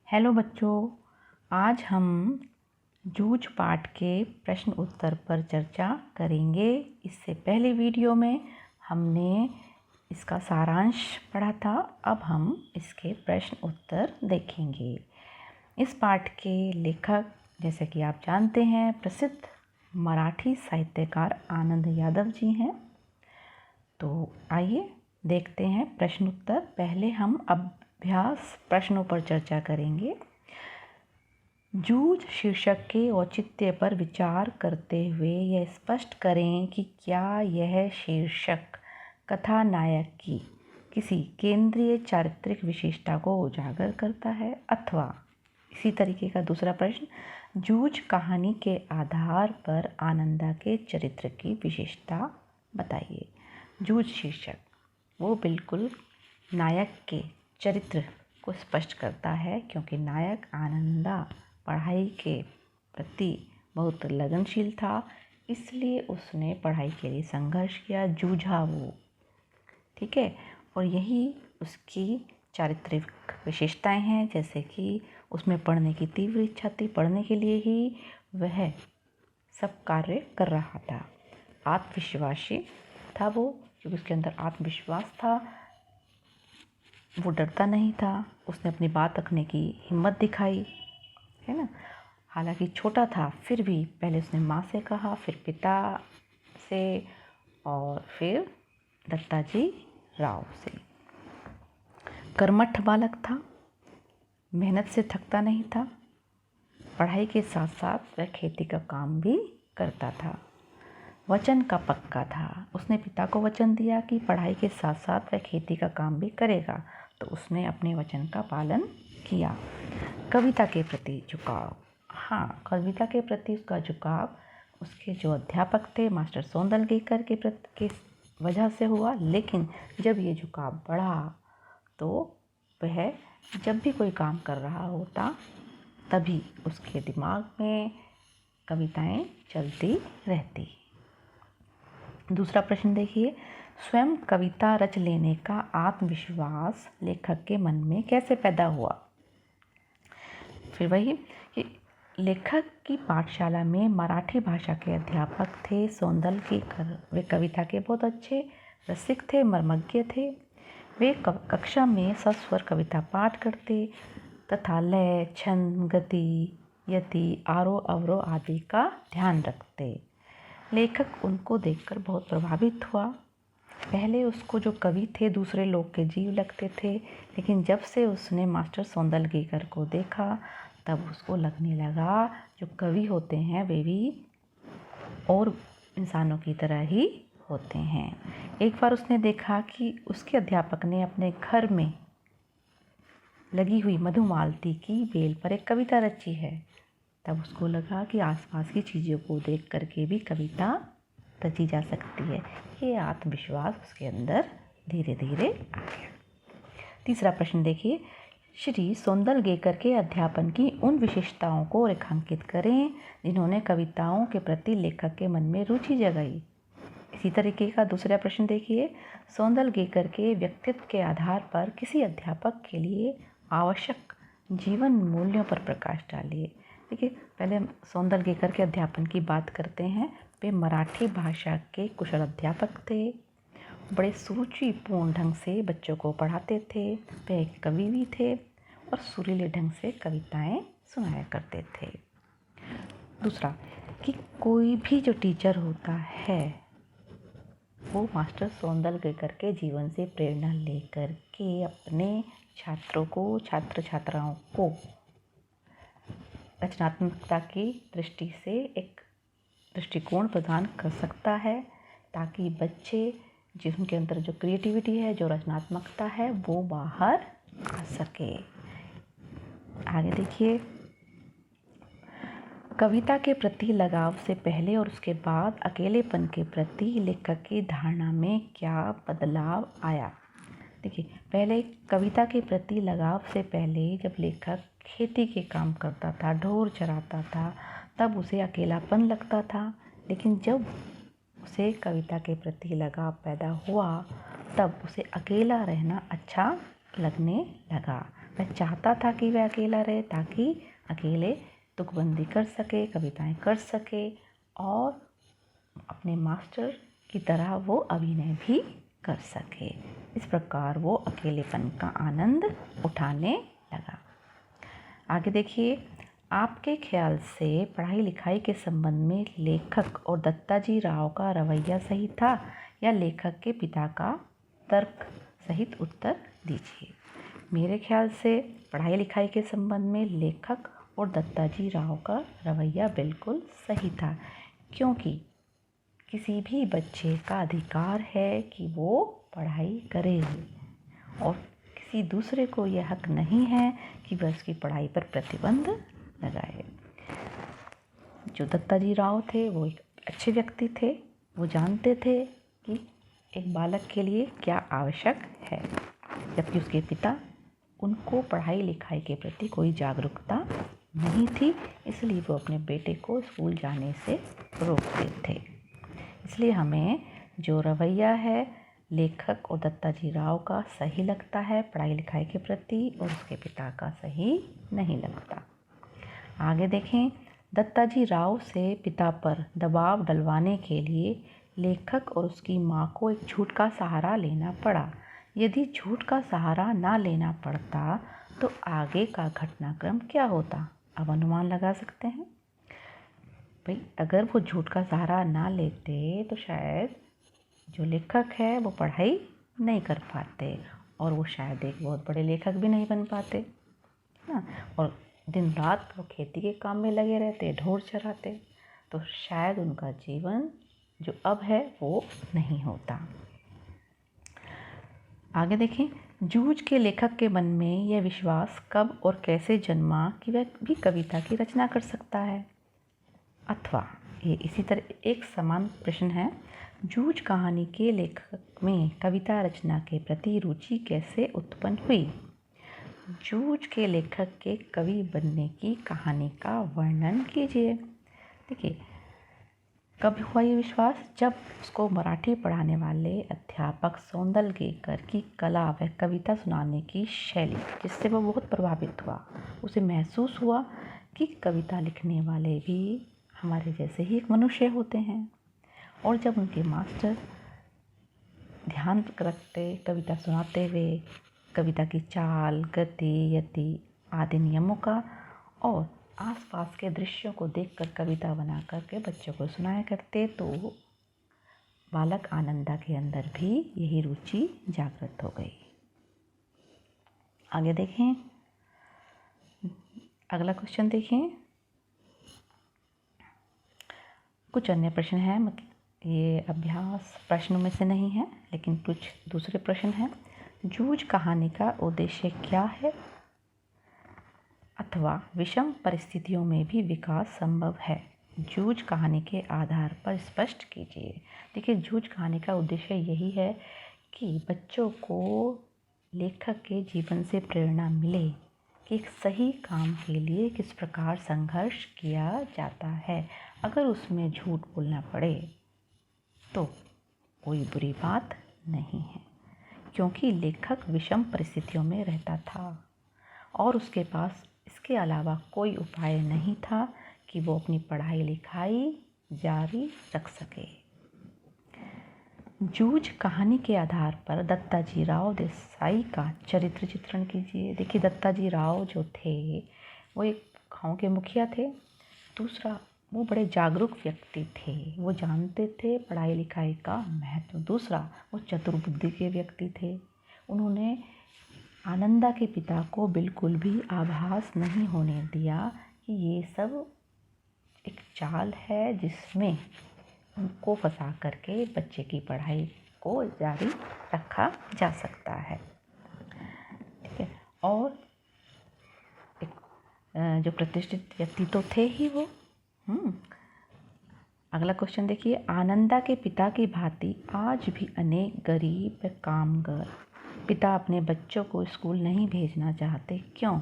Hello बच्चों, आज हम जूझ पाठ के प्रश्न उत्तर पर चर्चा करेंगे। इससे पहले वीडियो में हमने इसका सारांश पढ़ा था। अब हम इसके प्रश्न उत्तर देखेंगे। इस पाठ के लेखक जैसे कि आप जानते हैं प्रसिद्ध मराठी साहित्यकार आनंद यादव जी हैं। तो आइए देखते हैं प्रश्न उत्तर। पहले हम अभ्यास प्रश्नों पर चर्चा करेंगे। जूझ शीर्षक के औचित्य पर विचार करते हुए यह स्पष्ट करें कि क्या यह शीर्षक कथानायक की किसी केंद्रीय चारित्रिक विशेषता को उजागर करता है, अथवा इसी तरीके का दूसरा प्रश्न, जूझ कहानी के आधार पर आनंदा के चरित्र की विशेषता बताइए। जूझ शीर्षक वो बिल्कुल नायक के चरित्र को स्पष्ट करता है, क्योंकि नायक आनंदा पढ़ाई के प्रति बहुत लगनशील था, इसलिए उसने पढ़ाई के लिए संघर्ष किया, जूझा वो। ठीक है, और यही उसकी चारित्रिक विशेषताएं हैं, जैसे कि उसमें पढ़ने की तीव्र इच्छा थी, पढ़ने के लिए ही वह सब कार्य कर रहा था। आत्मविश्वासी था वो, क्योंकि उसके अंदर आत्मविश्वास था, वो डरता नहीं था, उसने अपनी बात रखने की हिम्मत दिखाई, है ना। हालांकि छोटा था फिर भी पहले उसने माँ से कहा, फिर पिता से, और फिर दत्ताजी राव से। कर्मठ बालक था, मेहनत से थकता नहीं था, पढ़ाई के साथ साथ वह खेती का काम भी करता था। वचन का पक्का था, उसने पिता को वचन दिया कि पढ़ाई के साथ साथ वह खेती का काम भी करेगा, तो उसने अपने वचन का पालन किया। कविता के प्रति झुकाव, हाँ, कविता के प्रति उसका झुकाव उसके जो अध्यापक थे मास्टर सोंदलगेकर के वजह से हुआ, लेकिन जब ये झुकाव बढ़ा तो वह जब भी कोई काम कर रहा होता तभी उसके दिमाग में कविताएं चलती रहती। दूसरा प्रश्न देखिए, स्वयं कविता रच लेने का आत्मविश्वास लेखक के मन में कैसे पैदा हुआ। फिर वही कि लेखक की पाठशाला में मराठी भाषा के अध्यापक थे सोंदलगेकर। वे कविता के बहुत अच्छे रसिक थे, मर्मज्ञ थे। वे कक्षा में सस्वर कविता पाठ करते तथा लय, छंद, गति, यति, आरोह अवरोह आदि का ध्यान रखते। लेखक उनको देखकर बहुत प्रभावित हुआ। पहले उसको जो कवि थे दूसरे लोग के जीव लगते थे, लेकिन जब से उसने मास्टर सोंदलगेकर को देखा तब उसको लगने लगा जो कवि होते हैं वे भी और इंसानों की तरह ही होते हैं। एक बार उसने देखा कि उसके अध्यापक ने अपने घर में लगी हुई मधुमालती की बेल पर एक कविता रची है। तब उसको लगा कि आसपास की चीज़ों को देख करके भी कविता रची जा सकती है। ये आत्मविश्वास उसके अंदर धीरे धीरे आ गया। तीसरा प्रश्न देखिए, श्री सोंदलगेकर के अध्यापन की उन विशेषताओं को रेखांकित करें जिन्होंने कविताओं के प्रति लेखक के मन में रुचि जगाई। इसी तरीके का दूसरा प्रश्न देखिए, सोंदलगेकर के व्यक्तित्व के आधार पर किसी अध्यापक के लिए आवश्यक जीवन मूल्यों पर प्रकाश डालिए। देखिए, पहले हम सोंदलगेकर के अध्यापन की बात करते हैं। वे मराठी भाषा के कुशल अध्यापक थे, बड़े सुरुचिपूर्ण ढंग से बच्चों को पढ़ाते थे। वे एक कवि भी थे और सुरीले ढंग से कविताएं सुनाया करते थे। दूसरा कि कोई भी जो टीचर होता है वो मास्टर सोंदलगेकर के जीवन से प्रेरणा लेकर के अपने छात्रों को, छात्र छात्राओं को रचनात्मकता की दृष्टि से एक दृष्टिकोण प्रदान कर सकता है, ताकि बच्चे जिनके अंदर जो क्रिएटिविटी है, जो रचनात्मकता है, वो बाहर आ सके। आगे देखिए, कविता के प्रति लगाव से पहले और उसके बाद अकेलेपन के प्रति लेखक की धारणा में क्या बदलाव आया। देखिए, पहले कविता के प्रति लगाव से पहले जब लेखक खेती के काम करता था, ढोर चराता था, तब उसे अकेलापन लगता था। लेकिन जब उसे कविता के प्रति लगाव पैदा हुआ तब उसे अकेला रहना अच्छा लगने लगा। वह चाहता था कि वह अकेला रहे ताकि अकेले तुकबंदी कर सके, कविताएं कर सके और अपने मास्टर की तरह वो अभिनय भी कर सके। इस प्रकार वो अकेलेपन का आनंद उठाने लगा। आगे देखिए, आपके ख्याल से पढ़ाई लिखाई के संबंध में लेखक और दत्ताजी राव का रवैया सही था या लेखक के पिता का तर्क सहित उत्तर दीजिए। मेरे ख्याल से पढ़ाई लिखाई के संबंध में लेखक और दत्ताजी राव का रवैया बिल्कुल सही था, क्योंकि किसी भी बच्चे का अधिकार है कि वो पढ़ाई करे और किसी दूसरे को यह हक नहीं है कि वह उसकी पढ़ाई पर प्रतिबंध लगाए। जो दत्ताजी राव थे वो एक अच्छे व्यक्ति थे। वो जानते थे कि एक बालक के लिए क्या आवश्यक है, जबकि उसके पिता उनको पढ़ाई लिखाई के प्रति कोई जागरूकता नहीं थी, इसलिए वो अपने बेटे को स्कूल जाने से रोकते थे। इसलिए हमें जो रवैया है लेखक और दत्ताजी राव का सही लगता है पढ़ाई लिखाई के प्रति, और उसके पिता का सही नहीं लगता। आगे देखें, दत्ताजी राव से पिता पर दबाव डलवाने के लिए लेखक और उसकी माँ को एक झूठ का सहारा लेना पड़ा। यदि झूठ का सहारा ना लेना पड़ता तो आगे का घटनाक्रम क्या होता? अब अनुमान लगा सकते हैं। भाई, अगर वो झूठ का सहारा ना लेते तो शायद जो लेखक है वो पढ़ाई नहीं कर पाते और वो शायद एक बहुत बड़े लेखक भी नहीं बन पाते ना। और दिन रात वो खेती के काम में लगे रहते, ढोर चराते, तो शायद उनका जीवन जो अब है वो नहीं होता। आगे देखें, जूझ के लेखक के मन में यह विश्वास कब और कैसे जन्मा कि वह भी कविता की रचना कर सकता है? अथवा ये इसी तरह एक समान प्रश्न है, जूझ कहानी के लेखक में कविता रचना के प्रति रुचि कैसे उत्पन्न हुई? जूझ के लेखक के कवि बनने की कहानी का वर्णन कीजिए। देखिए, कब हुआ ये विश्वास? जब उसको मराठी पढ़ाने वाले अध्यापक सौंदलगेकर की कला व कविता सुनाने की शैली, जिससे वह बहुत प्रभावित हुआ। उसे महसूस हुआ कि कविता लिखने वाले भी हमारे जैसे ही एक मनुष्य होते हैं, और जब उनके मास्टर ध्यान रखते कविता सुनाते हुए कविता की चाल, गति, यति आदि नियमों का और आसपास के दृश्यों को देखकर कविता बना करके बच्चों को सुनाया करते, तो बालक आनंदा के अंदर भी यही रुचि जागृत हो गई। आगे देखें, अगला क्वेश्चन देखें। कुछ अन्य प्रश्न हैं, ये अभ्यास प्रश्नों में से नहीं है, लेकिन कुछ दूसरे प्रश्न हैं। जूझ कहानी का उद्देश्य क्या है? अथवा विषम परिस्थितियों में भी विकास संभव है। जूझ कहानी के आधार पर स्पष्ट कीजिए। देखिए, जूझ कहानी का उद्देश्य यही है कि बच्चों को लेखक के जीवन से प्रेरणा मिले कि एक सही काम के लिए किस प्रकार संघर्ष किया जाता है। अगर उसमें झूठ बोलना पड़े तो कोई बुरी बात नहीं है, क्योंकि लेखक विषम परिस्थितियों में रहता था और उसके पास इसके अलावा कोई उपाय नहीं था कि वो अपनी पढ़ाई लिखाई जारी रख सके। जूझ कहानी के आधार पर दत्ताजी राव देसाई का चरित्र चित्रण कीजिए। देखिए, दत्ताजी राव जो थे वो एक गांव के मुखिया थे। दूसरा, वो बड़े जागरूक व्यक्ति थे, वो जानते थे पढ़ाई लिखाई का महत्व। दूसरा, वो चतुर बुद्धि के व्यक्ति थे। उन्होंने आनंदा के पिता को बिल्कुल भी आभास नहीं होने दिया कि ये सब एक चाल है जिसमें उनको फंसा करके बच्चे की पढ़ाई को जारी रखा जा सकता है। ठीक है, और एक जो प्रतिष्ठित व्यक्ति तो थे ही वो। अगला क्वेश्चन देखिए, आनंदा के पिता की भांति आज भी अनेक गरीब कामगार पिता अपने बच्चों को स्कूल नहीं भेजना चाहते, क्यों?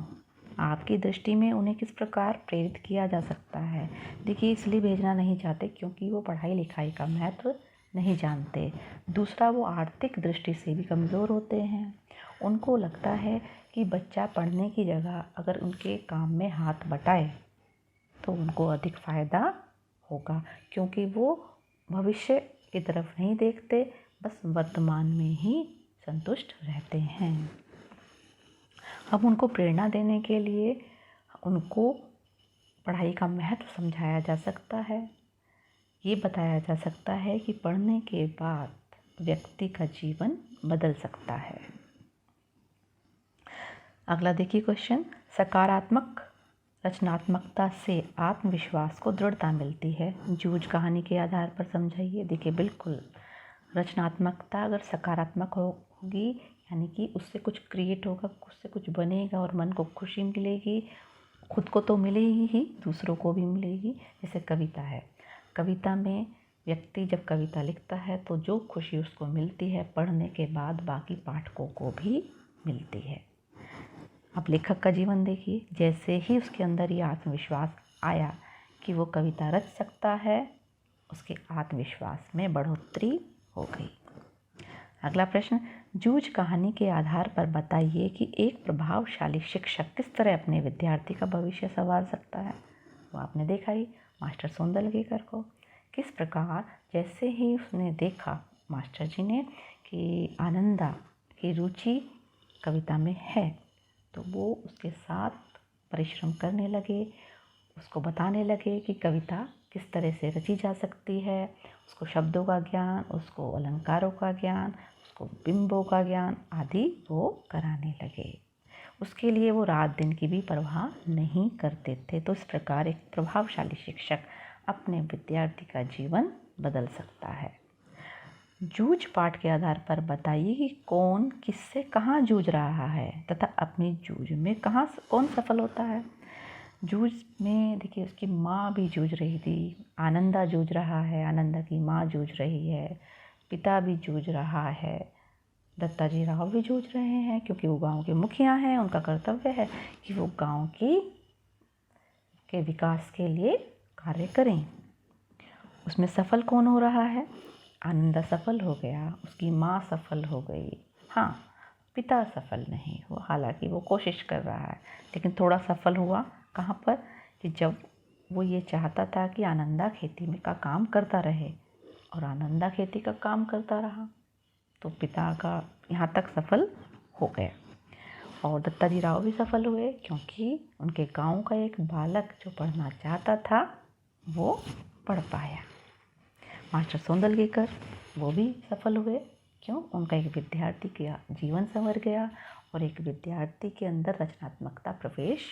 आपकी दृष्टि में उन्हें किस प्रकार प्रेरित किया जा सकता है? देखिए, इसलिए भेजना नहीं चाहते क्योंकि वो पढ़ाई लिखाई का महत्व नहीं जानते। दूसरा, वो आर्थिक दृष्टि से भी कमज़ोर होते हैं उनको लगता है कि बच्चा पढ़ने की जगह अगर उनके काम में हाथ बटाए तो उनको अधिक फ़ायदा होगा, क्योंकि वो भविष्य की तरफ नहीं देखते, बस वर्तमान में ही संतुष्ट रहते हैं। अब उनको प्रेरणा देने के लिए उनको पढ़ाई का महत्व समझाया जा सकता है। ये बताया जा सकता है कि पढ़ने के बाद व्यक्ति का जीवन बदल सकता है। अगला देखिए क्वेश्चन, सकारात्मक रचनात्मकता से आत्मविश्वास को दृढ़ता मिलती है, जूझ कहानी के आधार पर समझाइए। देखिए बिल्कुल, रचनात्मकता अगर सकारात्मक होगी यानी कि उससे कुछ क्रिएट होगा, उससे कुछ बनेगा और मन को खुशी मिलेगी, खुद को तो मिलेगी ही, दूसरों को भी मिलेगी। जैसे कविता है, कविता में व्यक्ति जब कविता लिखता है तो जो खुशी उसको मिलती है पढ़ने के बाद बाकी पाठकों को भी मिलती है। अब लेखक का जीवन देखिए, जैसे ही उसके अंदर ये आत्मविश्वास आया कि वो कविता रच सकता है, उसके आत्मविश्वास में बढ़ोतरी हो गई। अगला प्रश्न, जूझ कहानी के आधार पर बताइए कि एक प्रभावशाली शिक्षक किस तरह अपने विद्यार्थी का भविष्य संवार सकता है। वो आपने देखा ही मास्टर सोंदलगेकर को, किस प्रकार जैसे ही उसने देखा मास्टर जी ने कि आनंदा की रुचि कविता में है, तो वो उसके साथ परिश्रम करने लगे, उसको बताने लगे कि कविता किस तरह से रची जा सकती है, उसको शब्दों का ज्ञान, उसको अलंकारों का ज्ञान, उसको बिंबों का ज्ञान आदि वो कराने लगे। उसके लिए वो रात दिन की भी परवाह नहीं करते थे। तो इस प्रकार एक प्रभावशाली शिक्षक अपने विद्यार्थी का जीवन बदल सकता है। जूझ पाठ के आधार पर बताइए कि कौन किससे कहाँ जूझ रहा है तथा अपनी जूझ में कौन सफल होता है। जूझ में देखिए उसकी माँ भी जूझ रही थी, आनंदा जूझ रहा है, आनंदा की माँ जूझ रही है, पिता भी जूझ रहा है, दत्ताजी राव भी जूझ रहे हैं, क्योंकि वो गांव के मुखिया हैं, उनका कर्तव्य है कि वो गांव के विकास के लिए कार्य करें। उसमें सफल कौन हो रहा है? आनंदा सफल हो गया, उसकी माँ सफल हो गई। हाँ, पिता सफल नहीं हुआ, हालांकि वो कोशिश कर रहा है, लेकिन थोड़ा सफल हुआ। कहाँ पर? कि जब वो ये चाहता था कि आनंदा खेती में का काम करता रहे और आनंदा खेती का काम करता रहा, तो पिता का यहाँ तक सफल हो गया। और दत्ताजी राव भी सफल हुए, क्योंकि उनके गांव का एक बालक जो पढ़ना चाहता था वो पढ़ पाया। मास्टर सोंदलगेकर वो भी सफल हुए, क्यों? उनका एक विद्यार्थी का जीवन संवर गया और एक विद्यार्थी के अंदर रचनात्मकता प्रवेश